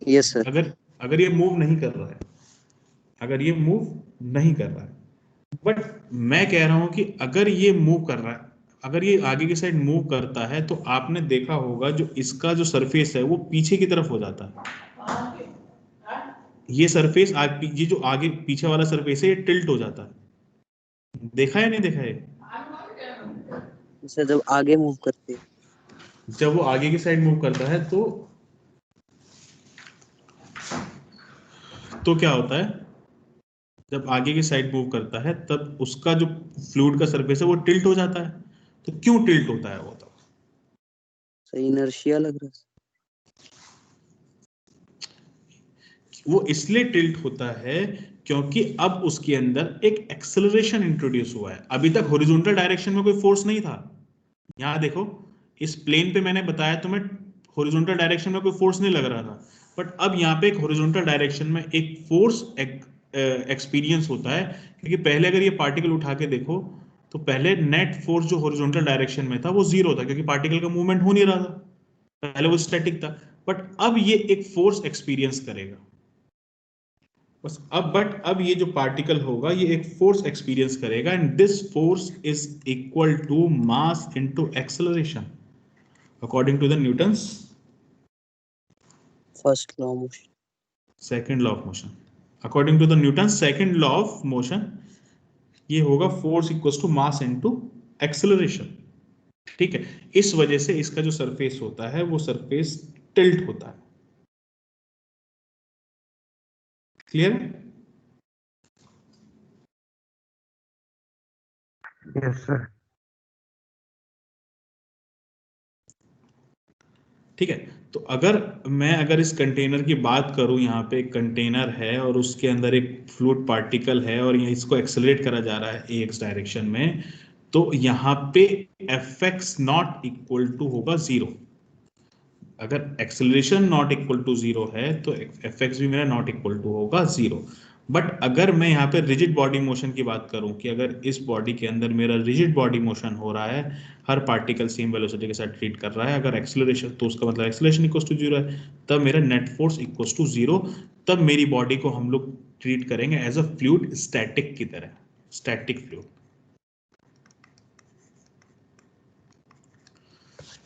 Yes sir. अगर अगर ये मूव नहीं कर रहा है, अगर ये मूव नहीं कर रहा है, बट मैं कह रहा हूं कि अगर ये मूव कर रहा है, अगर ये आगे की साइड मूव करता है, तो आपने देखा होगा जो इसका जो सरफेस है वो पीछे की तरफ हो जाता है। ये सरफेस ये जो आगे पीछे वाला सरफेस है, ये टिल्ट हो जाता है। देखा है नहीं देखा है? सर जब आगे मूव करते हैं। जब वो आगे की साइड मूव करता है, तो क्या होता है? जब आगे की साइड मूव करता है, तब उसका जो फ्लूइड का सरफेस है वो टिल्ट हो जाता है। तो क्यों टिल्ट होता है वो? तब सही इनर्शिया लग रहा है। वो इसलिए टिल्ट होता है क्योंकि अब उसके अंदर एक एक्सेलरेशन इंट्रोड्यूस हुआ है। अभी तक हॉरिजॉन्टल डायरेक्शन में कोई फोर्स नहीं था। यहां देखो, इस प्लेन पे मैंने बताया तुम्हें हॉरिजॉन्टल डायरेक्शन में कोई फोर्स नहीं लग रहा था, बट अब यहाँ पे एक हॉरिजॉन्टल डायरेक्शन में एक फोर्स एक्सपीरियंस होता है। क्योंकि पहले अगर ये पार्टिकल उठा के देखो, तो पहले नेट फोर्स जो हॉरिजॉन्टल डायरेक्शन में था वो जीरो था, क्योंकि पार्टिकल का मूवमेंट हो नहीं रहा था, पहले वो स्टैटिक था। बट अब ये एक फोर्स एक्सपीरियंस करेगा बस। अब ये जो पार्टिकल होगा, ये एक फोर्स एक्सपीरियंस करेगा, and this force is equal to mass into acceleration, according to the Newton's first law motion. Second law of motion. According to the Newton's second law of motion, ये होगा force equal to mass into acceleration. ठीक है, इस वजह से इसका जो surface होता है वो सरफेस टिल्ट होता है। क्लियर? Yes sir. ठीक है। तो अगर इस कंटेनर की बात करूं, यहाँ पे एक कंटेनर है और उसके अंदर एक फ्लूइड पार्टिकल है, और ये इसको एक्सेलरेट करा जा रहा है एक्स डायरेक्शन में, तो यहाँ पे F X not equal to होगा जीरो। अगर acceleration not equal to zero है, तो एफ एक्स भी मेरा नॉट इक्वल टू होगा जीरो। बट अगर मैं यहाँ पे रिजिड बॉडी मोशन की बात करूं, कि अगर इस बॉडी के अंदर मेरा रिजिड बॉडी मोशन हो रहा है, हर पार्टिकल सेम वेलोसिटी के साथ ट्रीट कर रहा है, अगर एक्सेलरेशन, तो उसका मतलब एक्सेलरेशन इक्वल टू जीरो है, तब मेरा net force equal to zero. तब मेरी बॉडी को हम लोग ट्रीट करेंगे एज अ फ्लूइड, स्टैटिक की तरह, स्टैटिक फ्लूइड।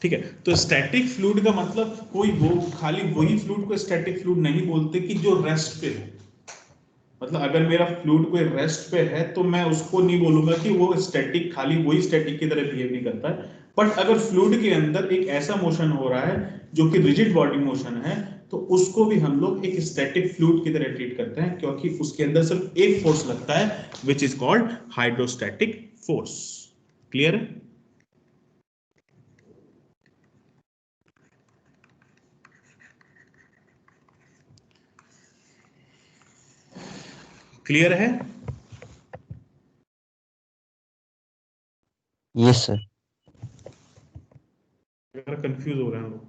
ठीक है। तो स्टैटिक फ्लूइड का मतलब कोई वो खाली वही फ्लूइड को स्टैटिक फ्लूइड नहीं बोलते कि जो रेस्ट पे हो। मतलब अगर मेरा फ्लूइड कोई रेस्ट पे है, तो मैं उसको नहीं बोलूंगा कि वो स्टैटिक, खाली वही स्टैटिक की तरह बिहेव नहीं करता है। बट अगर फ्लूइड के अंदर एक ऐसा मोशन हो रहा है जो कि रिजिड बॉडी मोशन है, तो उसको भी हम लोग एक स्टैटिक फ्लूइड की तरह ट्रीट करते हैं, क्योंकि उसके अंदर सिर्फ एक फोर्स लगता है, which is called hydrostatic force. Clear है? क्लियर है? Yes sir. अगर कंफ्यूज हो रहे हैं लोग,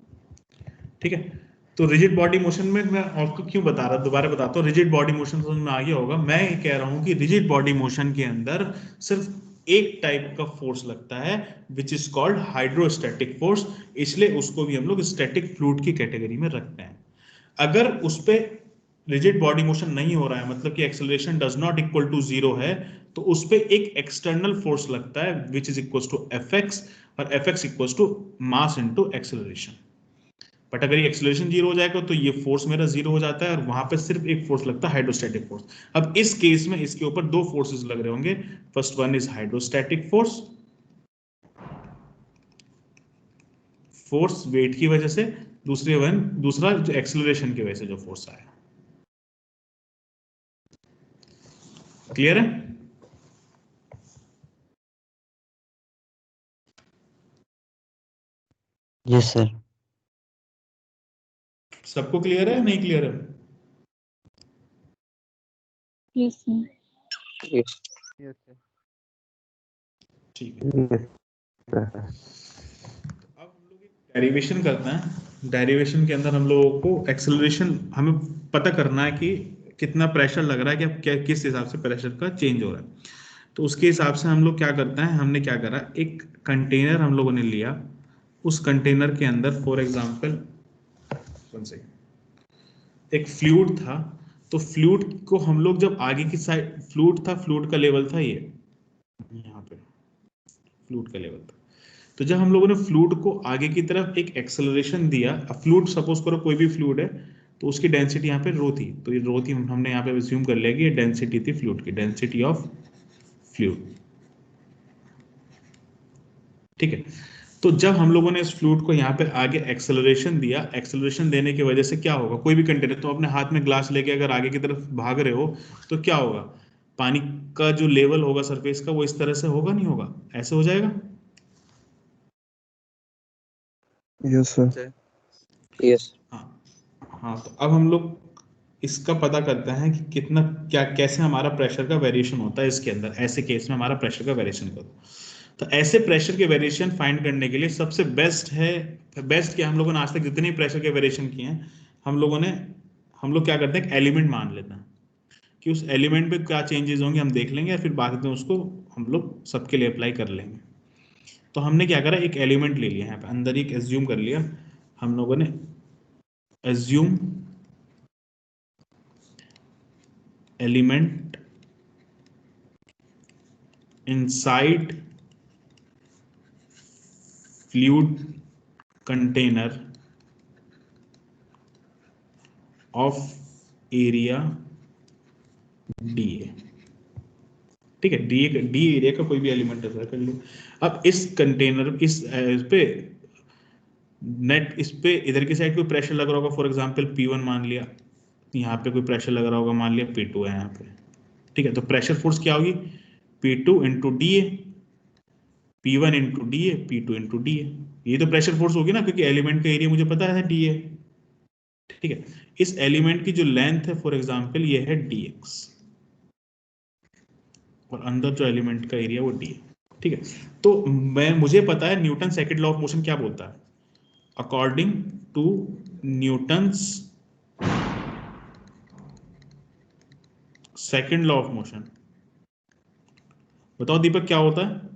ठीक है। तो रिजिड बॉडी मोशन में मैं आपको क्यों बता रहा, दोबारा बताता हूँ। रिजिड बॉडी मोशन समझ में आ गया होगा। मैं ये कह रहा हूँ कि रिजिड बॉडी मोशन के अंदर सिर्फ एक टाइप का फोर्स लगता है, which is called hydrostatic force, इसलिए उसको भी हम लोग स्टैटिक फ्लूइड की कैटेगरी में रखते हैं। अगर उस पे रिजिड बॉडी मोशन नहीं हो रहा है, मतलब कि acceleration does not equal to 0 है, तो उस पे एक एक्सटर्नल फोर्स लगता है which is equal to Fx, और Fx equal to mass into acceleration. But अगर ये एक्सेलरेशन 0 हो जाएगा तो ये फोर्स मेरा 0 हो जाता है, और वहां पे सिर्फ एक फोर्स लगता है, हाइड्रोस्टैटिक फोर्स। अब इस केस में इसके ऊपर दो फोर्सेस लग रहे होंगे। First one is hydrostatic force, force weight की वजह से, दूसरा जो एक्सेलरेशन की वजह से जो फोर्स आया। क्लियर है? Yes sir. सबको क्लियर है, नहीं क्लियर है? Yes sir. यस ठीक है। सर। अब हम लोग एक डेरिवेशन करते हैं। डेरिवेशन के अंदर हम लोगों को एक्सेलरेशन हमें पता करना है कि कितना प्रेशर लग रहा है, कि अब क्या किस हिसाब से प्रेशर का चेंज हो रहा है। तो उसके हिसाब से हम लोग क्या करते हैं, हमने क्या करा, एक कंटेनर हम लोगों ने लिया। उस कंटेनर के अंदर फॉर एग्जांपल एक फ्लूइड था। तो फ्लूइड को हम लोग जब आगे की साइड, फ्लूइड का लेवल था ये, यहाँ पे फ्लूइड का लेवल था। तो जब हम लोगों ने फ्लूइड को आगे की तरफ एक एक्सेलरेशन दिया, अब फ्लूइड सपोज करो कोई भी फ्लूइड है, तो उसकी डेंसिटी यहाँ पे रो थी, तो ये रो थी, हमने यहाँ पे अज्यूम कर लिया कि ये डेंसिटी थी फ्लूइड की, डेंसिटी ऑफ फ्लूइड, ठीक है। तो जब हम लोगों ने इस फ्लूइड को यहाँ पे आगे एक्सेलरेशन दिया, एक्सेलरेशन देने की वजह से क्या होगा, कोई भी कंटेनर, तो अपने हाथ में ग्लास लेके अगर आगे की तरफ भाग रहे हो तो क्या होगा, पानी का जो लेवल होगा सरफेस का वो इस तरह से होगा, नहीं होगा, ऐसे हो जाएगा। Yes sir. यस हाँ हाँ। तो अब हम लोग इसका पता करते हैं कि कितना, क्या, कैसे हमारा प्रेशर का वेरिएशन होता है इसके अंदर। ऐसे केस में हमारा प्रेशर का वेरिएशन करो, तो ऐसे प्रेशर के वेरिएशन फाइंड करने के लिए सबसे बेस्ट है, बेस्ट क्या, हम लोगों ने आज तक जितने प्रेशर के वेरिएशन किए हैं, हम लोग क्या करते हैं, एक एलिमेंट मान लेते हैं कि उस एलिमेंट पे क्या चेंजेस होंगे हम देख लेंगे, फिर बाद में उसको हम लोग सबके लिए अप्लाई कर लेंगे। तो हमने क्या करा, एक एलिमेंट ले लिया, यहाँ पे अंदर एक एज्यूम कर लिया हम लोगों ने, assume element inside fluid container of area dA, ठीक है। डी एरिया का कोई भी एलिमेंट ऐसा कर लो। अब इस कंटेनर, इस पे नेट, इस पे इधर की साइड कोई प्रेशर लग रहा होगा, फॉर एग्जांपल P1 मान लिया, यहाँ पे कोई प्रेशर लग रहा होगा, मान लिया P2 है यहाँ पे, ठीक है। तो प्रेशर फोर्स क्या होगी, P2 इंटू डी ए, P1 इंटू डी ए, P2 इंटू डी ए। ये तो प्रेशर फोर्स होगी ना, क्योंकि एलिमेंट का एरिया मुझे पता है डी ए, ठीक है। इस एलिमेंट की जो लेंथ है फॉर एग्जांपल ये है dx, और अंदर जो एलिमेंट का एरिया वो d है, ठीक है। तो मुझे पता है Newton second law of motion क्या बोलता है, according to Newton's second law of motion. बताओ दीपक क्या होता है?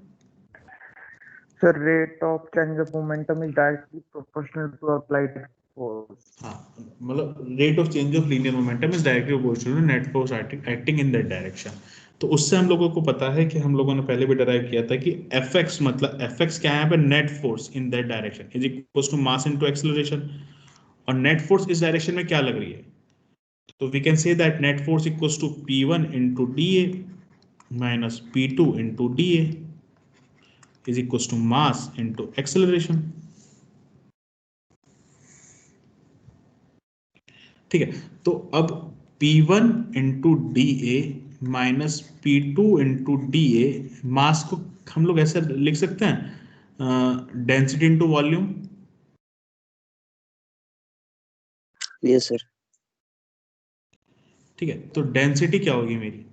Sir, rate of change of momentum is directly proportional to applied force. हाँ, मतलब rate of change of linear momentum is directly proportional to net force acting in that direction. तो उससे हम लोगों को पता है कि हम लोगों ने पहले भी डिराइव किया था कि Fx, मतलब Fx क्या है यहाँ पे, net force in that direction is equal to mass into acceleration. और नेट फोर्स इस डायरेक्शन में क्या लग रही है, तो we can say that net force equals to P1 into D A minus P2 into D A is equals to mass into acceleration, ठीक है। तो अब P1 into D A minus P2 into D A, mass को हम लोग ऐसे लिख सकते हैं, density into volume. Yes sir. ठीक है, तो डेंसिटी क्या होगी मेरी,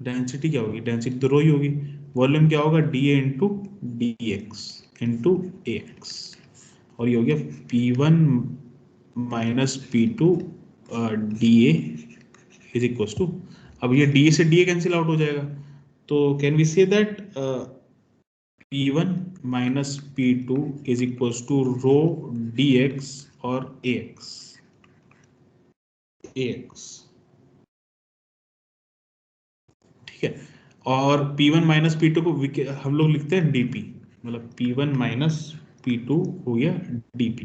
डेंसिटी क्या होगी, डेंसिटी तो रो ही होगी, वॉल्यूम क्या होगा, D A into D X into A X, और ये हो गया P1 minus P2 D A is equal to, अब ये डी से डी ए कैंसिल आउट हो जाएगा, तो can we say that P1 minus P2 is equal to rho D X और ए एक्स, ठीक है। और P1 माइनस P2 को हम लोग लिखते हैं dP, मतलब P1 माइनस P2 हो गया dP,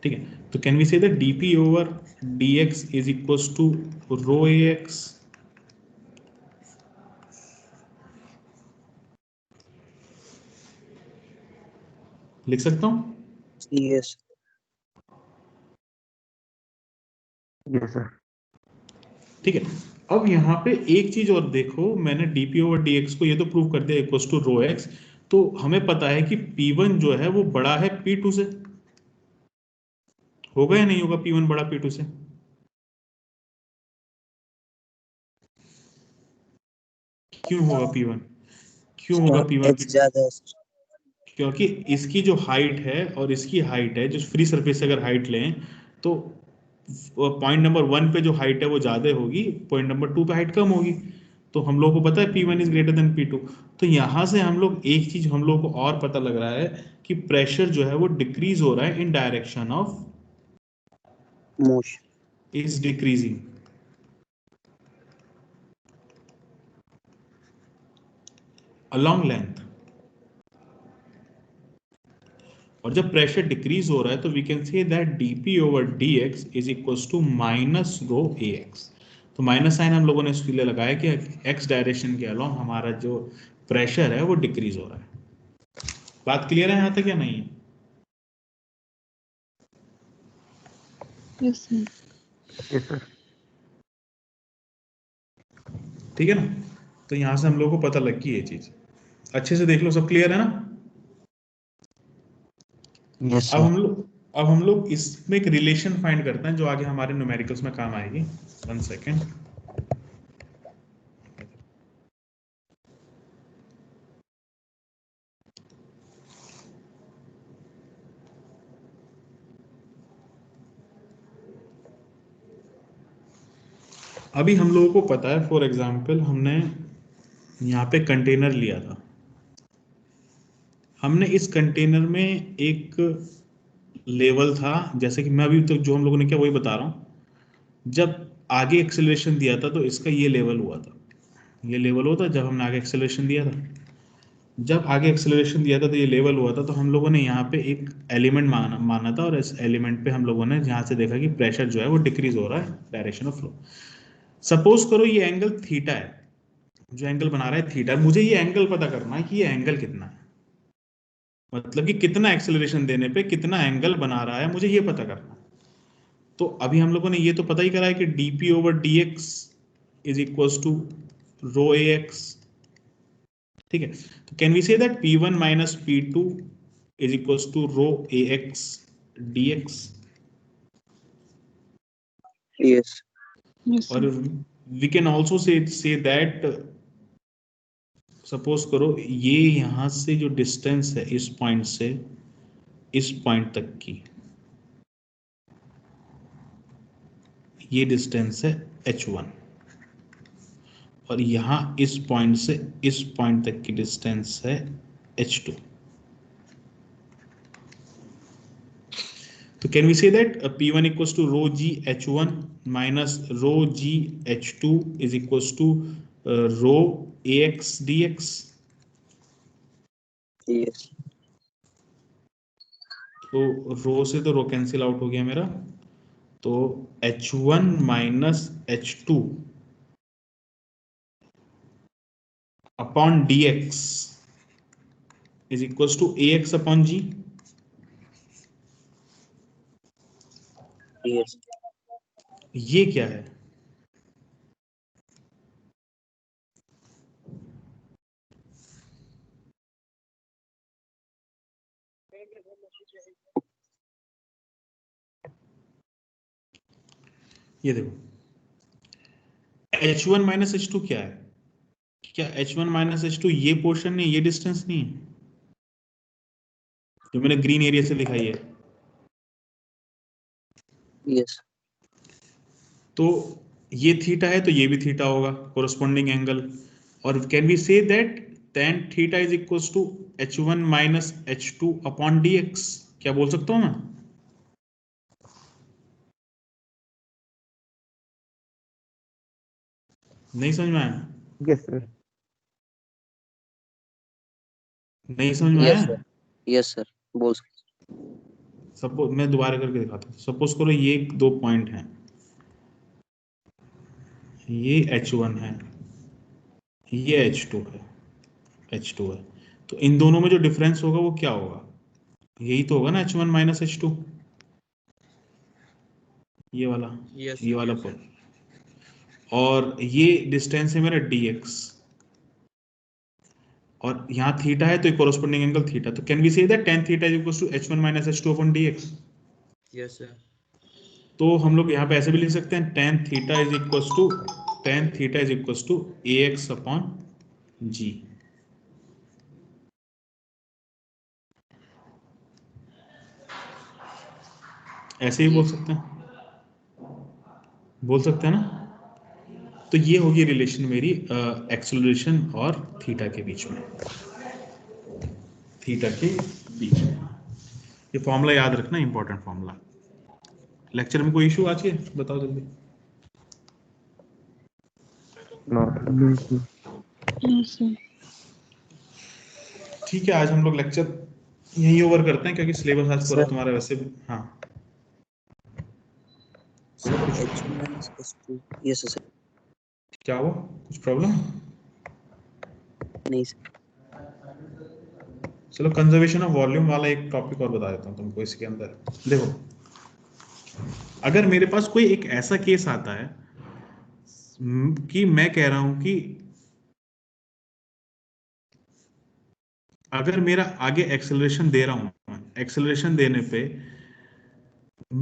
ठीक है। तो can we say that dP over dx is equals to rho ax, लिख सकता हूं, यस Yes, sir. ठीक है। अब यहाँ पे एक चीज और देखो, मैंने dP ओवर dx को ये तो प्रूव कर दिया इक्वल्स टू रो x, तो हमें पता है कि P1 जो है वो बड़ा है P2 से, होगा या नहीं होगा P1 बड़ा P2 से, क्यों होगा P1, क्यों होगा P1 एक्स ज्यादा है सर। क्योंकि इसकी जो हाइट है और इसकी हाइट है, जो फ्री सरफेस से अगर हाइट लें तो पॉइंट नंबर 1 पे जो हाइट है वो ज्यादा होगी, पॉइंट नंबर 2 पे हाइट कम होगी, तो हम लोग को पता है P1 is greater then P2, तो यहां से हम लोग एक चीज हम लोग को और पता लग रहा है कि प्रेशर जो है वो डिक्रीज हो रहा है in direction of, motion is decreasing along length, और जब प्रेशर डिक्रीज हो रहा है तो we can say that dP over dx is equals to minus rho ax, तो माइनस साइन हम लोगों ने इसके लिए लगाया कि x डायरेक्शन के अलोंग हमारा जो प्रेशर है वो डिक्रीज हो रहा है। बात क्लियर है यहां तक या नहीं? Yes, sir. Yes, sir. ठीक है ना, तो यहां से हम लोग को पता लग गई ये चीज, अच्छे से देख लो, सब क्लियर है ना? Yes, अब sir. हम लोग इसमें एक रिलेशन फाइंड करते हैं जो आगे हमारे न्यूमेरिकल्स में काम आएगी। 1 सेकेंड, अभी हम लोगों को पता है, फॉर एग्जाम्पल हमने यहाँ पे कंटेनर लिया था, हमने इस कंटेनर में एक लेवल था, जैसे कि मैं अभी तो जो हम लोगों ने किया वही बता रहा हूँ, जब आगे एक्सेलरेशन दिया था तो इसका ये लेवल हुआ था, ये लेवल होता जब हमने आगे एक्सेलरेशन दिया था, जब आगे एक्सेलरेशन दिया था तो ये लेवल हुआ था, तो हम लोगों ने यहाँ पे एक एलिमेंट माना था, और इस एलिमेंट पे हम लोगों ने यहाँ से देखा कि प्रेशर जो है वो डिक्रीज हो रहा है डायरेक्शन ऑफ फ्लो। सपोज करो ये एंगल थीटा है, जो एंगल बना रहा है थीटा, मुझे ये एंगल पता करना है कि ये एंगल कितना है, मतलब कि कितना एक्सेलरेशन देने पे कितना एंगल बना रहा है, मुझे ये पता करना है। तो अभी हम लोगों ने ये तो पता ही करा है कि dP over dx is equals to rho ax, ठीक है। तो can we say that P1 minus P2 is equals to rho ax dx, yes Yes, और sir. We can also say that, suppose करो ये यहां से जो डिस्टेंस है इस पॉइंट से इस पॉइंट तक की, ये डिस्टेंस है h1, और यहां इस पॉइंट से इस पॉइंट तक की डिस्टेंस है h2, तो can we say that P1 equals to rho g h1 minus rho g h2 is equals to rho ax dx, yes तो रो से तो रो कैंसिल आउट हो गया मेरा, तो h1 minus h2 upon dx is equals to ax upon g, yes ये क्या है? ये देखो H1 माइनस H2 क्या है? क्या H1 माइनस H2 ये पोर्शन नहीं, ये डिस्टेंस नहीं है जो मैंने ग्रीन एरिया से दिखाई है? यस तो ये थीटा है तो ये भी थीटा होगा, कोरस्पॉन्डिंग एंगल। और can we say that tan theta is equals to H1 minus H2 upon dx? क्या बोल सकता हूं मैं? नहीं समझ में आया? Yes sir. नहीं समझ में आया? यस सर बोल सकते। सपोज मैं दोबारा करके दिखाता हूँ। सपोज करो ये दो पॉइंट हैं, ये H1 है, ये H2 है। तो इन दोनों में जो डिफरेंस होगा वो क्या होगा? यही तो होगा ना H1 माइनस H2, ये वाला। ये वाला पॉइंट। और ये डिस्टेंस है मेरा dx, और यहाँ थीटा है तो कोरस्पॉन्डिंग एंगल थीटा। तो can we say that tan theta is equal to H1 minus H2 upon dx? Yes sir. तो हम लोग यहाँ पे ऐसे भी लिख सकते हैं tan theta is equal to ax upon g। ऐसे ही बोल सकते हैं ना? तो ये होगी रिलेशन मेरी एक्सेलरेशन और थीटा के बीच में, ये फॉर्मूला याद रखना, इंपॉर्टेंट फॉर्मूला। लेक्चर में कोई इशू आज के बताओ जल्दी। बिल्कुल। No sir. ठीक है, आज हम लोग लेक्चर यहीं ओवर करते हैं क्योंकि सिलेबस आज पूरा सर। तुम्हारा वैसे भी। हाँ sir H1 minus H2 yes sir. क्या हुआ, कुछ प्रॉब्लम? नहीं सर। चलो कंजर्वेशन ऑफ वॉल्यूम वाला एक टॉपिक और बता देता हूँ तुमको इसके अंदर। देखो, अगर मेरे पास कोई एक ऐसा केस आता है कि मैं कह रहा हूं कि अगर मेरा आगे एक्सेलरेशन दे रहा हूं, एक्सेलरेशन देने पे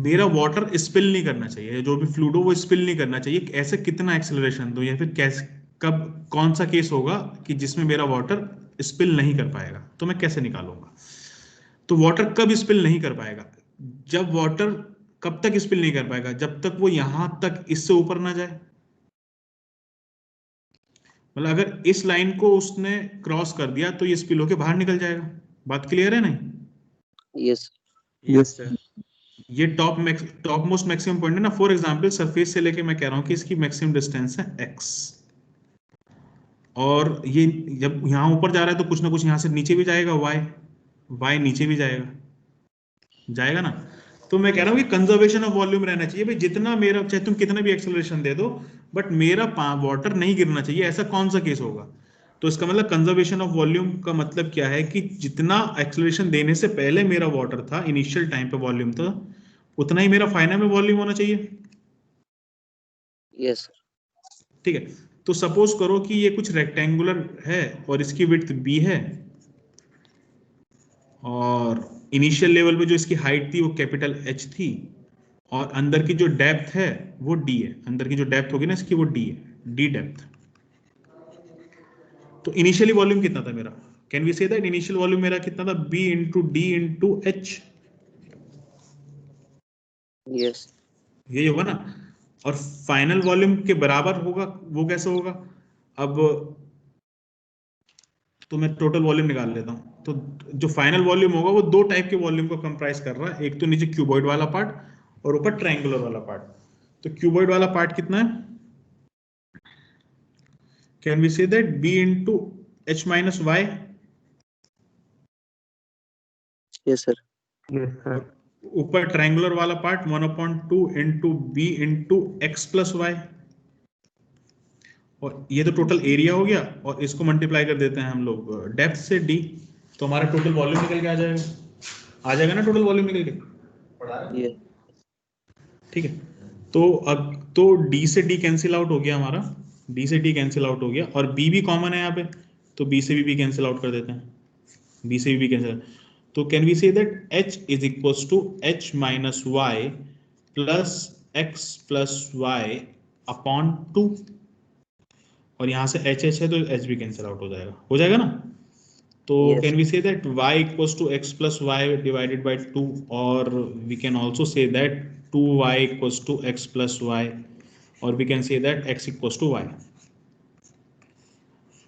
मेरा वाटर स्पिल नहीं करना चाहिए, जो भी फ्लूइड हो वो स्पिल नहीं करना चाहिए, ऐसे कितना एक्सेलरेशन दो या फिर कैसे, कब, कौन सा केस होगा कि जिसमें मेरा वाटर स्पिल नहीं कर पाएगा? तो मैं कैसे निकालूंगा? तो वाटर कब स्पिल नहीं कर पाएगा? जब वाटर कब तक स्पिल नहीं कर पाएगा? जब तक वो यहां तक इससे ऊपर ना जाए। मतलब अगर इस लाइन को उसने क्रॉस कर दिया तो ये स्पिल होके बाहर निकल जाएगा। बात क्लियर है नहीं? Yes yes sir. ये टॉप मोस्ट मैक्सिमम पॉइंट है ना। फॉर एग्जांपल सरफेस से लेके मैं कह रहा हूं कि इसकी मैक्सिमम डिस्टेंस है x, और ये जब यहां ऊपर जा रहा है तो कुछ ना कुछ यहां से नीचे भी जाएगा, y नीचे भी जाएगा ना। तो मैं कह रहा हूं कि कंजर्वेशन ऑफ वॉल्यूम रहना चाहिए भाई, जितना मेरा, चाहे तुम कितना भी एक्सेलरेशन दे दो, बट मेरा वाटर नहीं गिरना चाहिए। ऐसा कौन सा केस होगा? तो इसका मतलब कंजर्वेशन ऑफ वॉल्यूम का मतलब क्या है कि जितना एक्सेलरेशन देने से पहले मेरा वाटर था, इनिशियल टाइम पे वॉल्यूम था, उतना ही मेरा फाइनल में वॉल्यूम होना चाहिए। यस ठीक है, तो सपोज करो कि ये कुछ रेक्टेंगुलर है और इसकी विड्थ b है, और इनिशियल लेवल पे जो इसकी हाइट थी वो कैपिटल H थी, और अंदर की जो डेप्थ है वो d है। अंदर की जो डेप्थ होगी ना इसकी वो d है, d डेप्थ। तो इनिशियली वॉल्यूम कितना था मेरा? Can we say that initial volume मेरा कितना था? b into d into h। Yes यही होगा ना। और फाइनल वॉल्यूम के बराबर होगा, वो कैसे होगा? अब तो मैं टोटल वॉल्यूम निकाल लेता हूं। तो जो फाइनल वॉल्यूम होगा वो दो टाइप के वॉल्यूम को कंप्राइज कर रहा है, एक तो नीचे क्यूबॉइड वाला पार्ट और ऊपर ट्रायंगुलर वाला पार्ट। तो क्यूबॉइड वाला पार्ट कितना है? Can we say that b into h minus y, yes sir. Yes sir. और ऊपर ट्रायंगुलर वाला part 1/2 into b into x plus Y. और ये तो टोटल एरिया हो गया, और इसको मल्टीप्लाई कर देते हैं हम लोग डेप्थ से d, तो हमारा टोटल वॉल्यूम निकल के आ जाएगा ना, टोटल वॉल्यूम निकल के। यस ठीक है, तो अब तो d से d कैंसिल आउट हो गया हमारा, d से d कैंसिल आउट हो गया, और b भी कॉमन है यहाँ पे, तो b से भी कैंसिल आउट कर देते हैं, b से भी कैंसिल। तो can we say that h is equals to h minus y plus x plus y upon 2, और यहाँ से एच एच है तो एच भी कैंसिल आउट हो जाएगा ना। तो Yes. Can we say that y equals to x plus Y divided by 2, और we can also say that 2y equals to x plus Y, और we can say that x equals to y।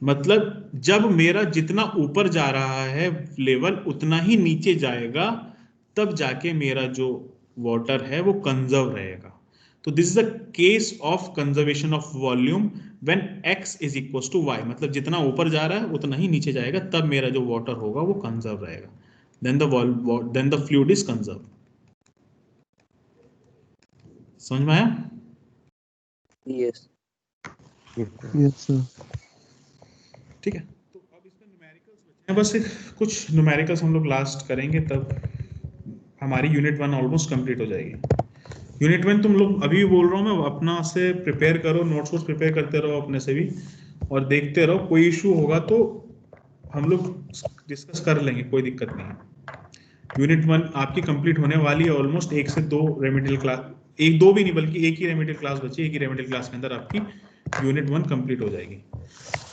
मतलब जब मेरा जितना ऊपर जा रहा है लेवल उतना ही नीचे जाएगा, तब जाके मेरा जो वाटर है वो कंजर्व रहेगा। तो this is the case of conservation of volume when x is equals to y। मतलब जितना ऊपर जा रहा है उतना ही नीचे जाएगा, तब मेरा जो वाटर होगा वो कंजर्व रहेगा, then the fluid is conserve. समझ में आया? Yes. Yes, sir. ठीक है, तो अब इसमें न्यूमेरिकल्स बचे हैं, बस कुछ न्यूमेरिकल्स हम लोग लास्ट करेंगे, तब हमारी यूनिट 1 ऑलमोस्ट कंप्लीट हो जाएगी। यूनिट 1 तुम लोग अभी भी बोल रहा हूँ मैं, अपना से प्रिपेयर करो, नोट्स प्रिपेयर करते रहो अपने से भी, और देखते रहो, कोई इशू होगा तो हम लोग डिस्कस कर लेंगे, कोई दिक्कत नहीं है। यूनिट 1 आपकी कंप्लीट होने वाली है ऑलमोस्ट, 1 से 2 रेमेडियल क्लास, 1-2 भी नहीं बल्कि एक ही रेमेडियल क्लास बची, एक ही रेमेडियल क्लास के अंदर आपकी यूनिट 1 कंप्लीट हो जाएगी।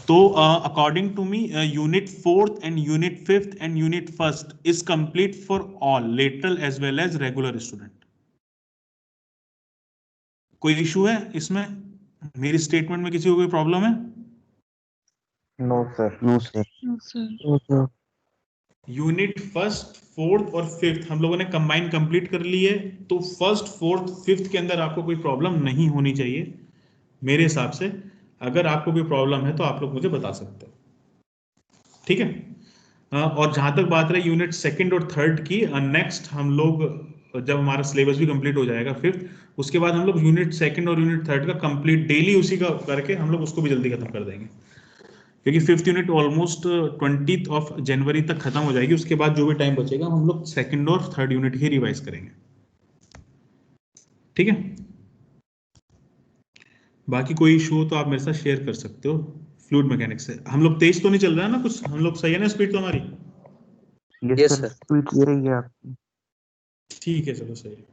तो according to me unit 4th and unit 5th and unit 1st is complete for all lateral as well as regular student. कोई इशू है इसमें? मेरी स्टेटमेंट में किसी को कोई प्रॉब्लम है? No, sir. No, sir. No, sir. No, sir. Unit 1st 4th और 5th हम लोगों ने कंबाइन कंप्लीट कर ली है, तो 1st 4th 5th के अंदर आपको कोई प्रॉब्लम नहीं होनी चाहिए मेरे हिसाब से। अगर आपको कोई प्रॉब्लम है तो आप लोग मुझे बता सकते हो, ठीक है। और जहां तक बात रही यूनिट 2nd और 3rd की, नेक्स्ट हम लोग जब हमारा सिलेबस भी कंप्लीट हो जाएगा 5th, उसके बाद हम लोग यूनिट 2nd और यूनिट 3rd का कंप्लीट डेली उसी का करके हम लोग उसको भी जल्दी खत्म कर देंगे, क्योंकि 5th यूनिट ऑलमोस्ट 20 जनवरी तक खत्म हो जाएगी। उसके बाद जो भी टाइम बचेगा हम लोग 2nd और 3rd यूनिट ही रिवाइज करेंगे, ठीक है। बाकी कोई इशू हो तो आप मेरे साथ शेयर कर सकते हो। फ्लूइड मैकेनिक्स से हम लोग तेज तो नहीं चल रहा है ना कुछ, हम लोग सही है ना स्पीड तो हमारी? Yes, Yes, sir. sir. Speed ये रही है आपकी। ठीक है, चलो सही है।